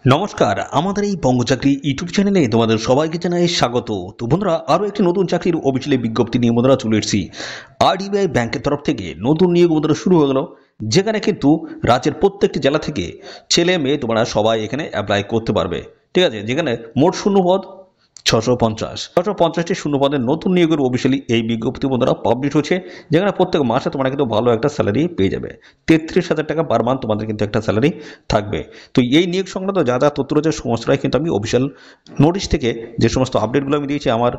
নমস্কার, আমাদের এই বঙ্গচাকরি ইউটিউব চ্যানেলে তোমাদের সবাইকে জানাই স্বাগত। তো বন্ধুরা, আরও একটি নতুন চাকরির অফিসিয়ালি বিজ্ঞপ্তি নিয়ে বন্ধুরা চলে এসেছি। আরডিবিআই ব্যাংকের তরফ থেকে নতুন নিয়োগ বন্ধুরা শুরু হয়ে গেল, যেখানে কিন্তু রাজ্যের প্রত্যেকটি জেলা থেকে ছেলে মেয়ে তোমরা সবাই এখানে অ্যাপ্লাই করতে পারবে। ঠিক আছে, যেখানে মোট শূন্যপদ 650টি শূন্যপদের নতুন নিয়োগের অফিসিয়ালি এই বিজ্ঞপ্তি বন্ধুরা পাবলিশ হচ্ছে, যেখানে প্রত্যেক মাসে তোমরা কিন্তু ভালো একটা স্যালারি পেয়ে যাবে। 33,000 টাকা পার মান্থ তোমাদের কিন্তু একটা স্যালারি থাকবে। তো এই নিয়োগ সংক্রান্ত যা যা তথ্য রয়েছে সমস্তটাই কিন্তু আমি অফিসিয়াল নোটিশ থেকে যে সমস্ত আপডেটগুলো আমি দিয়েছি আমার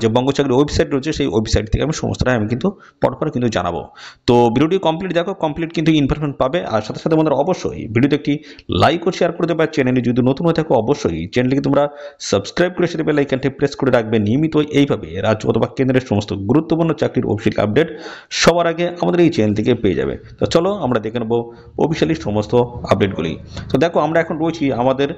যে বঙ্গচাকরি ওয়েবসাইট রয়েছে সেই ওয়েবসাইট থেকে আমি সমস্তটাই আমি কিন্তু পরপর কিন্তু জানাবো। তো ভিডিওটি কমপ্লিট দেখো, কমপ্লিট কিন্তু ইনফরমেশন পাবে। আর সাথে সাথে বন্ধুরা অবশ্যই ভিডিওতে একটি লাইক ও শেয়ার করে দেবে। আর চ্যানেলে যদি নতুন হয়ে থাকো অবশ্যই চ্যানেলকে তোমরা সাবস্ক্রাইব করে সেটা বেল আইকনটি প্রেস করে রাখবে। নিয়মিত এইভাবে রাজ্য অথবা কেন্দ্রের সমস্ত গুরুত্বপূর্ণ চাকরির অফিসিয়াল আপডেট সবার আগে আমাদের এই চ্যানেল থেকে পেয়ে যাবে। তো চলো আমরা দেখে নেবো অফিসিয়ালি সমস্ত আপডেটগুলি। তো দেখো, আমরা এখন রয়েছি আমাদের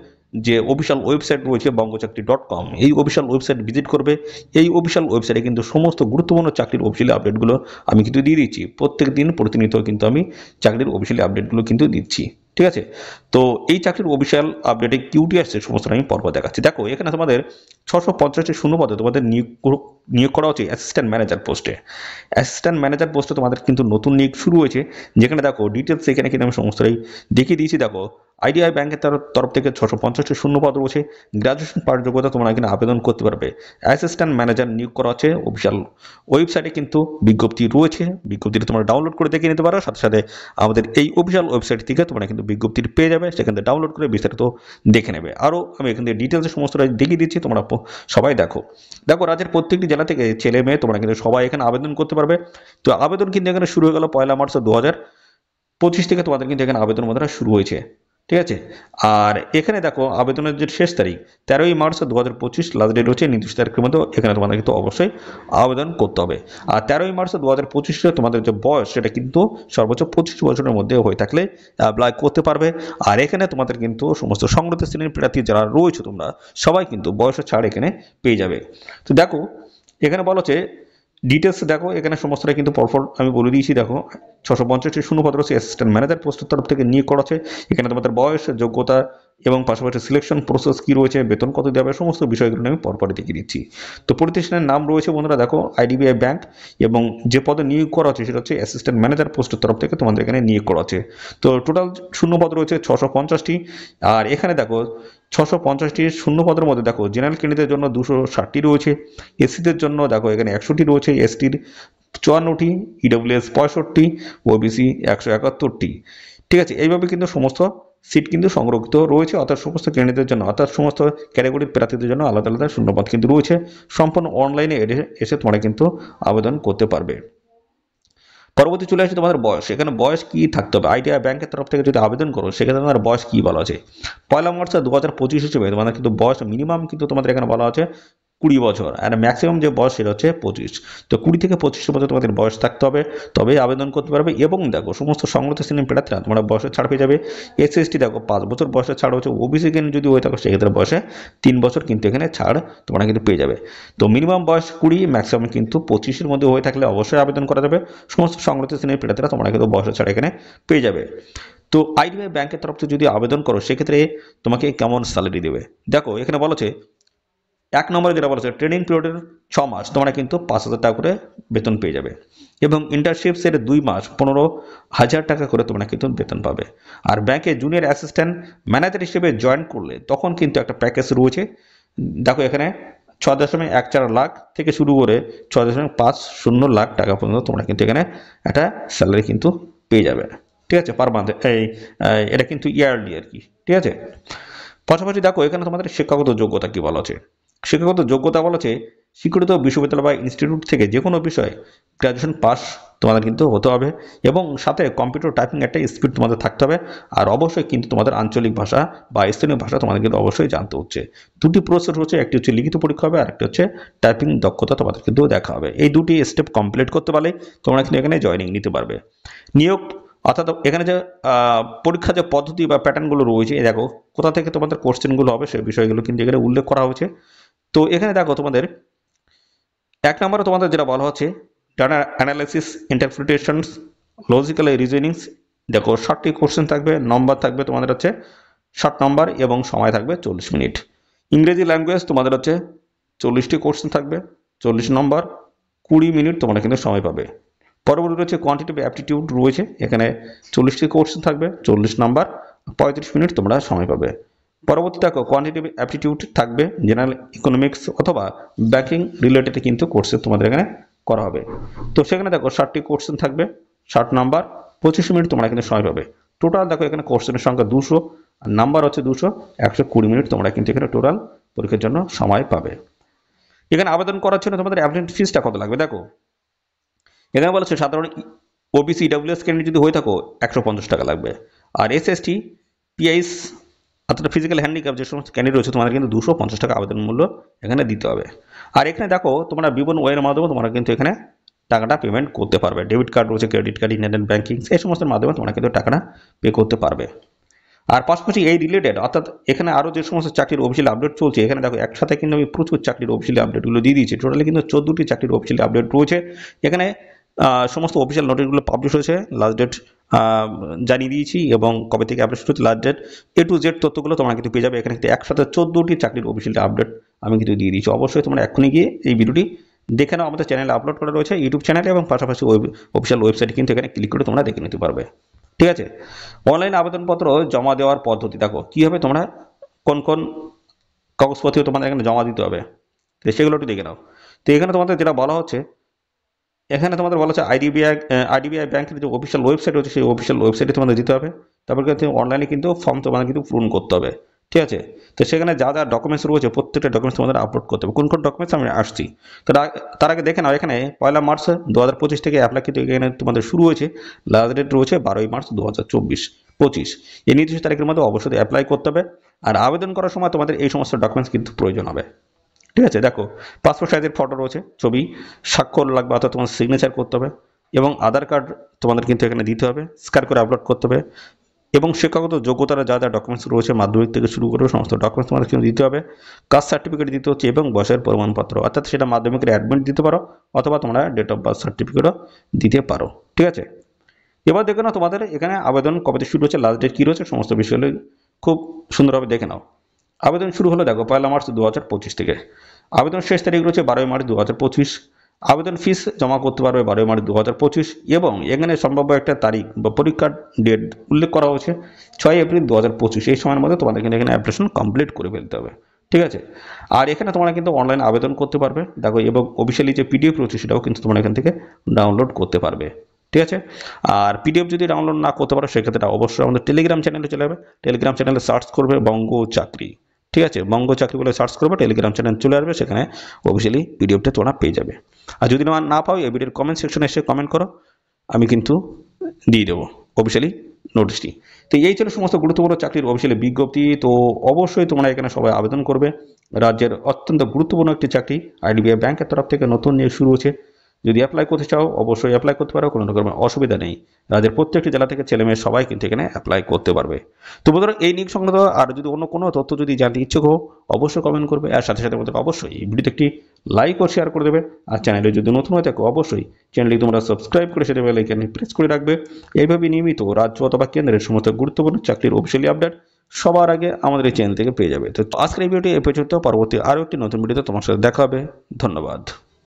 যে অফিসিয়াল ওয়েবসাইট রয়েছে bongchakri.com, এই অফিসিয়াল ওয়েবসাইট ভিজিট করবে। এই অফিসিয়াল ওয়েবসাইটে কিন্তু সমস্ত গুরুত্বপূর্ণ চাকরির অফিসিয়াল আপডেটগুলো আমি কিন্তু দিয়ে দিচ্ছি। প্রত্যেক দিন প্রতিনিয়ত কিন্তু আমি চাকরির অফিসিয়াল আপডেটগুলো কিন্তু দিচ্ছি। ঠিক আছে, তো এই চাকরির অফিসিয়াল আপডেটে কিউটি আসছে সমস্ত আমি পর্ব দেখাচ্ছি। দেখো, এখানে তোমাদের 650টি শূন্যপদে তোমাদের নিয়োগ করা হচ্ছে অ্যাসিস্ট্যান্ট ম্যানেজার পোস্টে। অ্যাসিস্ট্যান্ট ম্যানেজার পোস্টে তোমাদের কিন্তু নতুন নিয়োগ শুরু হয়েছে, যেখানে দেখো ডিটেলস এখানে কিন্তু আমি সমস্তটাই দেখিয়ে দিয়েছি। দেখো, আইডিআই ব্যাংকের তরফ থেকে 650টি শূন্যপদ রয়েছে। গ্রাজুয়েশন পাস যোগ্যতা তোমরা এখানে আবেদন করতে পারবে। অ্যাসিস্ট্যান্ট ম্যানেজার নিয়োগ করা হচ্ছে। অফিসিয়াল ওয়েবসাইটে কিন্তু বিজ্ঞপ্তি রয়েছে, বিজ্ঞপ্তিটা তোমরা ডাউনলোড করে দেখে নিতে পারো। সাথে সাথে আমাদের এই অফিসিয়াল ওয়েবসাইট থেকে তোমরা কিন্তু বিজ্ঞপ্তিটি পেয়ে যাবে, সেখান থেকে ডাউনলোড করে বিস্তারিত দেখে নেবে। আরও আমি এখান থেকে ডিটেলসে সমস্তটা দেখিয়ে দিচ্ছি, তোমরা সবাই দেখো। দেখো, রাজ্যের প্রত্যেকটি জেলা থেকে ছেলে মেয়ে তোমরা কিন্তু সবাই এখানে আবেদন করতে পারবে। তো আবেদন কিন্তু এখানে শুরু হয়ে গেল 1 মার্চ 2025 থেকে তোমাদের কিন্তু এখানে আবেদন মধ্যে শুরু হয়েছে। ঠিক আছে, আর এখানে দেখো আবেদনের যে শেষ তারিখ 13ই মার্চ 2025 লাস্ট ডেট রয়েছে। নির্দিষ্ট তারিখের মধ্যে এখানে তোমাদের কিন্তু অবশ্যই আবেদন করতে হবে। আর 13ই মার্চ 2025 তোমাদের যে বয়স সেটা কিন্তু সর্বোচ্চ 25 বছরের মধ্যে হয়ে থাকলে অ্যাপ্লাই করতে পারবে। আর এখানে তোমাদের কিন্তু সমস্ত সংরক্ষিত শ্রেণীর প্রার্থী যারা রয়েছে তোমরা সবাই কিন্তু বয়সের ছাড় এখানে পেয়ে যাবে। তো দেখো, এখানে বলা হচ্ছে ডিটেলস দেখো, এখানে সমস্তটা কিন্তু পরপর আমি বলে দিয়েছি। দেখো, 650টি শূন্যপদ রয়েছে অ্যাসিস্ট্যান্ট ম্যানেজার পোস্টের তরফ থেকে নিয়োগ করা আছে। এখানে তোমাদের বয়স, যোগ্যতা এবং পাশাপাশি সিলেকশন প্রসেস কী রয়েছে, বেতন কত দেওয়া হবে, সমস্ত বিষয়গুলো আমি পরপরই দেখিয়ে দিচ্ছি। তো প্রতিষ্ঠানের নাম রয়েছে বন্ধুরা, দেখো আইডিবিআই ব্যাংক, এবং যে পদে নিয়োগ করা হচ্ছে সেটা হচ্ছে অ্যাসিস্ট্যান্ট ম্যানেজার পোস্টের তরফ থেকে তোমাদের এখানে নিয়োগ করা আছে। তো টোটাল শূন্যপদ রয়েছে 650টি। আর এখানে দেখো 650টি শূন্যপদের মধ্যে দেখো জেনারেল ক্যান্ডিডেটের জন্য 260টি রয়েছে, এসসিদের জন্য দেখো এখানে 100টি রয়েছে, এসটির 54টি, ইডব্লিউএস 65, ওবিসি 171টি। ঠিক আছে, এইভাবে কিন্তু সমস্ত সিট কিন্তু সংরক্ষিত রয়েছে, অর্থাৎ সমস্ত ক্যান্ডিডেটের জন্য, অর্থাৎ সমস্ত ক্যাটাগরির প্রার্থীদের জন্য আলাদা আলাদা শূন্যপদ কিন্তু রয়েছে। সম্পূর্ণ অনলাইনে এসে তোমরা কিন্তু আবেদন করতে পারবে। পরবর্তী চলে আসে তোমাদের বয়স। এখানে বয়স কি থাকতে হবে, আইডিআই ব্যাংকের তরফ থেকে যদি আবেদন করো সেক্ষেত্রে তোমার বয়স কি বলা আছে। 1 মার্চ 2025 হিসেবে তোমাদের কিন্তু বয়স মিনিমাম কিন্তু তোমাদের এখানে বলা আছে 20 বছর, আর ম্যাক্সিমাম যে বয়স সেটা হচ্ছে 25। তো 20 থেকে 25 বছর তোমাদের বয়স থাকতে হবে, তবেই আবেদন করতে পারবে। এবং দেখো, সমস্ত সংরক্ষিত শ্রেণীর প্রার্থীরা তোমরা বয়সের ছাড় পেয়ে যাবে। এসসি দেখো 5 বছর বয়সের ছাড় হচ্ছে, ওবিসি যদি হয়ে থাকো সেক্ষেত্রে বয়সে 3 বছর কিন্তু এখানে ছাড় তোমরা কিন্তু পেয়ে যাবে। তো মিনিমাম বয়স 20, ম্যাক্সিমাম কিন্তু 25-এর মধ্যে হয়ে থাকলে অবশ্যই আবেদন করা যাবে। সমস্ত সংরক্ষিত শ্রেণীর প্রার্থীরা তোমরা কিন্তু বয়সের ছাড় এখানে পেয়ে যাবে। তো আইডিবিআই ব্যাংকের তরফ থেকে যদি আবেদন করো সেক্ষেত্রে তোমাকে কেমন স্যালারি দেবে। দেখো, এখানে বলা হচ্ছে 1 নম্বরে যেটা বলা হচ্ছে ট্রেনিং পিরিয়ডের 6 মাস তোমরা কিন্তু 5,000 টাকা করে বেতন পেয়ে যাবে, এবং ইন্টার্নশিপসের 2 মাস 15,000 টাকা করে তোমরা কিন্তু বেতন পাবে। আর ব্যাংকে জুনিয়র অ্যাসিস্ট্যান্ট ম্যানেজার হিসেবে জয়েন করলে তখন কিন্তু একটা প্যাকেজ রয়েছে। দেখো, এখানে 6.14 লাখ থেকে শুরু করে 6.50 লাখ টাকা পর্যন্ত তোমরা কিন্তু এখানে একটা স্যালারি কিন্তু পেয়ে যাবে। ঠিক আছে, পার মান্থ, এটা কিন্তু ইয়ারলি আর কি। ঠিক আছে, পাশাপাশি দেখো এখানে তোমাদের শিক্ষাগত যোগ্যতা কি বলা আছে। শিক্ষাগত যোগ্যতা বলা আছে স্বীকৃত বিশ্ববিদ্যালয় বা ইনস্টিটিউট থেকে যে কোনো বিষয়ে গ্র্যাজুয়েশন পাস তোমাদের কিন্তু হতে হবে, এবং সাথে কম্পিউটার টাইপিং একটা স্পিড তোমাদের থাকতে হবে। আর অবশ্যই কিন্তু তোমাদের আঞ্চলিক ভাষা বা স্থানীয় ভাষা তোমাদের কিন্তু অবশ্যই জানতে হচ্ছে। দুটি প্রসেস হচ্ছে, একটি হচ্ছে লিখিত পরীক্ষা হবে, আর একটা হচ্ছে টাইপিং দক্ষতা তোমাদের কিন্তু দেখা হবে। এই দুটি স্টেপ কমপ্লিট করতে পারলে তোমরা কিন্তু এখানে জয়েনিং নিতে পারবে। নিয়োগ অর্থাৎ এখানে যে পরীক্ষা যে পদ্ধতি বা প্যাটার্নগুলো রয়েছে, দেখো কোথা থেকে তোমাদের কোশ্চেনগুলো হবে সেই বিষয়গুলো কিন্তু এখানে উল্লেখ করা হয়েছে। তো এখানে দেখো তোমাদের 1 নম্বরে তোমাদের যেটা বলা হচ্ছে ডাটা অ্যানালাইসিস, ইন্টারপ্রিটেশনস, লজিক্যাল রিজনিংস। দেখো 60টি কোশ্চেন থাকবে, নম্বর থাকবে তোমাদের হচ্ছে 60 নম্বর এবং সময় থাকবে 40 মিনিট। ইংরেজি ল্যাঙ্গুয়েজ তোমাদের হচ্ছে 40টি কোশ্চেন থাকবে, 40 নম্বর, 20 মিনিট তোমরা কিন্তু সময় পাবে। পরবর্তী হচ্ছে কোয়ান্টিটিভ অ্যাপটিটিউড রয়েছে, এখানে 40টি কোশ্চেন থাকবে, 40 নম্বর, 35 মিনিট তোমরা সময় পাবে। পরবর্তী দেখো কোয়ান্টিটিভ অ্যাপটিটিউড থাকবে, জেনারেল ইকোনমিক্স অথবা ব্যাংকিং রিলেটেড কিন্তু কোর্সে তোমাদের এখানে করা হবে। তো সেখানে দেখো 60টি কোশ্চেন থাকবে, 60 নাম্বার, 25 মিনিট তোমরা কিন্তু সময় পাবে। টোটাল দেখো এখানে কোশ্চেনের সংখ্যা 200 আর নাম্বার হচ্ছে 200, 120 মিনিট তোমরা কিন্তু এখানে টোটাল পরীক্ষার জন্য সময় পাবে। এখানে আবেদন করার জন্য তোমাদের অ্যাপ্লিকেশন ফিসটা কত লাগবে দেখো, এখানে বলেছে সাধারণ ওবিসি ইডব্লিউএস ক্যান্ডিডেট যদি হয়ে থাকো 150 টাকা লাগবে, আর এসএসটি পিআইএস অর্থাৎ ফিজিক্যাল হ্যান্ডিক্যাপ যে সমস্ত ক্যান্ডিডেট রয়েছে তোমাদের কিন্তু 250 টাকা আবেদন মূল্য এখানে দিতে হবে। আর এখানে দেখো তোমরা বিভিন্ন ওয়ের মাধ্যমে তোমরা কিন্তু এখানে টাকাটা পেমেন্ট করতে পারবে, ডেবিট কার্ড রয়েছে, ক্রেডিট কার্ড, ইন্টারনেট ব্যাঙ্কিং, এই সমস্ত মাধ্যমে তোমরা কিন্তু টাকাটা পে করতে পারবে। আর পাশাপাশি এই রিলেটেড অর্থাৎ এখানে আরও যে সমস্ত চাকরির অফিসিয়াল আপডেট চলছে, এখানে দেখো একসাথে কিন্তু আমি প্রচুর চাকরির অফিসিয়াল আপডেটগুলো দিয়ে দিয়েছি, টোটালি কিন্তু 14টি চাকরির অফিসিয়াল আপডেট রয়েছে। এখানে সমস্ত অফিসিয়াল নোটিশগুলো পাবলিশ হয়েছে, লাস্ট ডেট জানিয়ে দিয়েছি এবং কবে থেকে আপডেট হচ্ছে last date, A to Z তথ্যগুলো তোমরা কিন্তু পেয়ে যাবে। এখানে কিন্তু একসাথে 14টি চাকরির অফিসিয়াল আপডেট আমি কিন্তু দিয়ে দিয়েছি। অবশ্যই তোমরা এখনই গিয়ে এই ভিডিওটি দেখে নাও, আমাদের চ্যানেলে আপলোড করা রয়েছে ইউটিউব চ্যানেলে, এবং পাশাপাশি অফিসিয়াল ওয়েবসাইটে কিন্তু এখানে ক্লিক করে তোমরা দেখে নিতে পারবে। ঠিক আছে, অনলাইন আবেদনপত্র জমা দেওয়ার পদ্ধতি দেখো কীভাবে তোমরা কোন কোন কাগজপত্র তোমাদের এখানে জমা দিতে হবে, তো সেগুলো একটু দেখে নাও। তো এখানে তোমাদের যেটা বলা হচ্ছে, এখানে তোমাদের বলা হচ্ছে আইডিবিআই ব্যাংকের যে অফিসিয়াল ওয়েবসাইট হচ্ছে সেই অফিসিয়াল ওয়েবসাইটে তোমাদের দিতে হবে। তারপর কিন্তু অনলাইনে কিন্তু ফর্ম তোমাদের কিন্তু পূরণ করতে হবে। ঠিক আছে, তো সেখানে যা যা ডকুমেন্টস রয়েছে প্রত্যেকটা ডকুমেন্টস তোমাদের আপলোড করতে হবে। কোন কোন ডকুমেন্টস আমি আসছি, তো তার আগে দেখে নাও, এখানে 1 মার্চ 2025 থেকে অ্যাপ্লাই কিন্তু এখানে তোমাদের শুরু হয়েছে, লাস্ট ডেট রয়েছে 12 মার্চ 2025। এই নির্দিষ্ট তারিখের মধ্যে অবশ্যই অ্যাপ্লাই করতে হবে। আর আবেদন করার সময় তোমাদের এই সমস্ত ডকুমেন্টস কিন্তু প্রয়োজন হবে। ঠিক আছে, দেখো পাসপোর্ট সাইজের ফটো রয়েছে, ছবি, স্বাক্ষর লাগবে অর্থাৎ তোমার সিগনেচার করতে হবে, এবং আধার কার্ড তোমাদের কিন্তু এখানে দিতে হবে, স্ক্যান করে আপলোড করতে হবে, এবং শিক্ষাগত যোগ্যতার যা যা ডকুমেন্টস রয়েছে মাধ্যমিক থেকে শুরু করে সমস্ত ডকুমেন্টস তোমাদের কিন্তু দিতে হবে। কাস্ট সার্টিফিকেট দিতে হচ্ছে এবং বয়সের প্রমাণপত্র, অর্থাৎ সেটা মাধ্যমিকের অ্যাডমিট দিতে পারো অথবা তোমরা ডেট অফ বার্থ সার্টিফিকেটও দিতে পারো। ঠিক আছে, এবার দেখে নাও তোমাদের এখানে আবেদন কবে থেকে শুরু হচ্ছে, লাস্ট ডেট কী রয়েছে, সমস্ত বিষয়গুলো খুব সুন্দরভাবে দেখে নাও। আবেদন শুরু হলো দেখো 1 মার্চ 2025 থেকে, আবেদন শেষ তারিখ রয়েছে 12 মার্চ 2025। আবেদন ফিস জমা করতে পারবে 12 মার্চ 2025, এবং এখানে সম্ভাব্য একটা তারিখ বা পরীক্ষার ডেট উল্লেখ করা হয়েছে 6 এপ্রিল 2025। এই সময়ের মধ্যে তোমাদের কিন্তু এখানে অ্যাপ্লিকেশন কমপ্লিট করে ফেলতে হবে। ঠিক আছে, আর এখানে তোমরা কিন্তু অনলাইন আবেদন করতে পারবে দেখো, এবং অফিসিয়ালি যে পিডিএফ রয়েছে সেটাও কিন্তু তোমরা এখান থেকে ডাউনলোড করতে পারবে। ঠিক আছে, আর পিডিএফ যদি ডাউনলোড না করতে পারো সেক্ষেত্রে অবশ্যই আমাদের টেলিগ্রাম চ্যানেলে চলে যাবে, টেলিগ্রাম চ্যানেলে সার্চ করবে বঙ্গ চাকরি। ঠিক আছে, বঙ্গ চাকরি বলে সার্চ করবে, টেলিগ্রাম চ্যানেল চলে আসবে, সেখানে অফিসিয়ালি পিডিএফটা তোমরা পেয়ে যাবে। আর যদি না পাও এই ভিডিওর কমেন্ট সেকশনে এসে কমেন্ট করো, আমি কিন্তু দিয়ে দেবো অফিসিয়ালি নোটিশটি। তো এই ছিল সমস্ত গুরুত্বপূর্ণ চাকরির অফিসিয়ালি বিজ্ঞপ্তি। তো অবশ্যই তোমরা এখানে সবাই আবেদন করবে। রাজ্যের অত্যন্ত গুরুত্বপূর্ণ একটি চাকরি, আইডিবিআই ব্যাংকের তরফ থেকে নতুন নিয়োগ শুরু হচ্ছে। যদি অ্যাপ্লাই করতে চাও অবশ্যই অ্যাপ্লাই করতে পারো, কোনো রকম অসুবিধা নেই। রাজ্যের প্রত্যেকটি জেলা থেকে ছেলেমেয়ে সবাই কিন্তু এখানে অ্যাপ্লাই করতে পারবে। তো বন্ধুরা এই নিয়োগ সংক্রান্ত আর যদি অন্য কোনো তথ্য যদি জানতে ইচ্ছুক হো অবশ্যই কমেন্ট করবে, আর সাথে সাথে বন্ধুরা অবশ্যই এই ভিডিওতে একটি লাইক ও শেয়ার করে দেবে। আর চ্যানেলে যদি নতুন হয়ে থাকো অবশ্যই চ্যানেলটি তোমরা সাবস্ক্রাইব করে সেটা বেল আইকনে প্রেস করে রাখবে। এইভাবে নিয়মিত রাজ্য অথবা কেন্দ্রের সমস্ত গুরুত্বপূর্ণ চাকরির অফিসিয়ালি আপডেট সবার আগে আমাদের এই চ্যানেল থেকে পেয়ে যাবে। তো আজকের এই ভিডিওটি এ পর্যন্ত, পরবর্তী আরও একটি নতুন ভিডিওতে তোমার সাথে দেখা হবে। ধন্যবাদ।